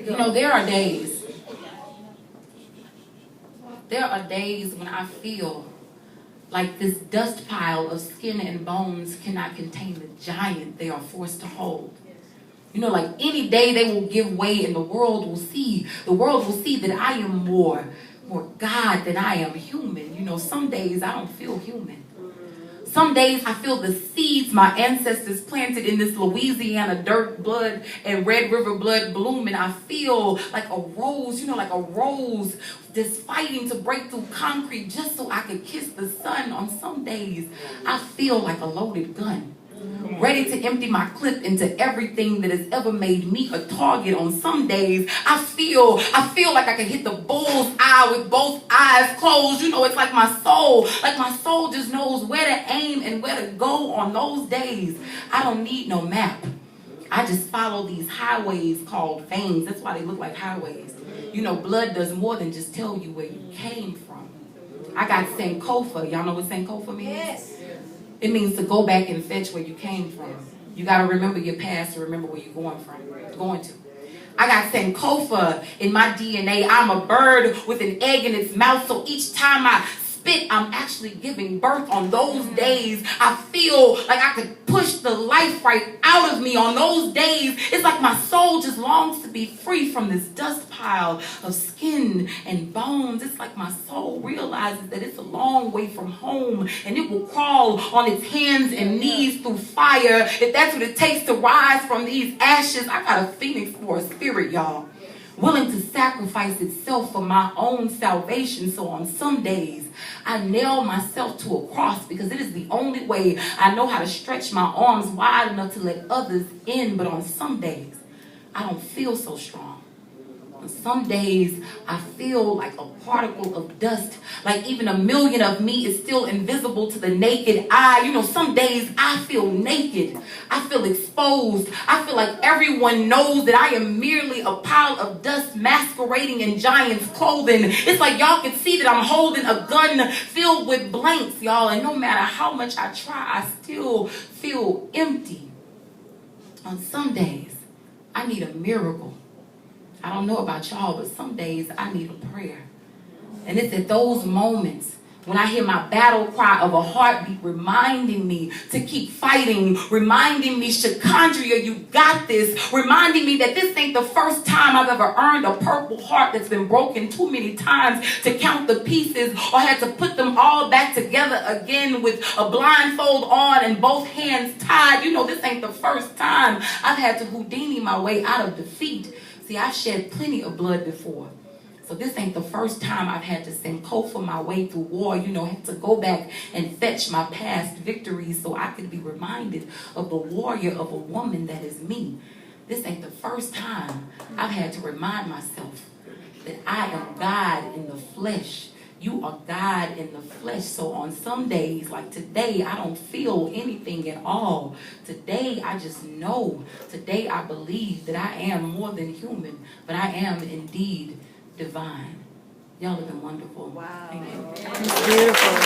You know, there are days when I feel like this dust pile of skin and bones cannot contain the giant they are forced to hold. You know, like any day they will give way and the world will see that I am more God than I am human. You know, some days I don't feel human. Some days I feel the seeds my ancestors planted in this Louisiana dirt, blood, and Red River blood bloom, and I feel like a rose, you know, like a rose just fighting to break through concrete just so I could kiss the sun. On some days, I feel like a loaded gun, ready to empty my clip into everything that has ever made me a target. On some days, I feel like I can hit the bull's eye with both eyes closed. You know, it's like my soul just knows where to aim and where to go. On those days, I don't need no map. I just follow these highways called veins. That's why they look like highways. You know, blood does more than just tell you where you came from. I got Sankofa. Y'all know what Sankofa means? Yes. It means to go back and fetch where you came from. You got to remember your past to remember where you're going to. I got Sankofa in my DNA. I'm a bird with an egg in its mouth, so each time I spit, I'm actually giving birth. On those days, I feel like I could push the life right out of me. On those days, it's like my soul just longs to be free from this dust pile of skin and bones. It's like my soul realizes that it's a long way from home and it will crawl on its hands and knees through fire if that's what it takes to rise from these ashes. I got a phoenix for a spirit, y'all, willing to sacrifice itself for my own salvation. So on some days, I nail myself to a cross because it is the only way I know how to stretch my arms wide enough to let others in. But on some days, I don't feel so strong. On some days, I feel like a particle of dust, like even a million of me is still invisible to the naked eye. You know, some days I feel naked. I feel exposed. I feel like everyone knows that I am merely a pile of dust masquerading in giant's clothing. It's like y'all can see that I'm holding a gun filled with blanks, y'all. And no matter how much I try, I still feel empty. On some days, I need a miracle. I don't know about y'all, but some days I need a prayer. And it's at those moments when I hear my battle cry of a heartbeat reminding me to keep fighting, reminding me, Sha'Condria, you got this, reminding me that this ain't the first time I've ever earned a purple heart that's been broken too many times to count the pieces or had to put them all back together again with a blindfold on and both hands tied. You know, this ain't the first time I've had to Houdini my way out of defeat. See, I've shed plenty of blood before. So this ain't the first time I've had to Sankofa my way through war, you know, had to go back and fetch my past victories so I could be reminded of the warrior of a woman that is me. This ain't the first time I've had to remind myself that I am God in the flesh. You are God in the flesh. So on some days, like today, I don't feel anything at all. Today, I just know. Today, I believe that I am more than human, but I am indeed divine. Y'all have been wonderful. Wow. Thank you. Beautiful.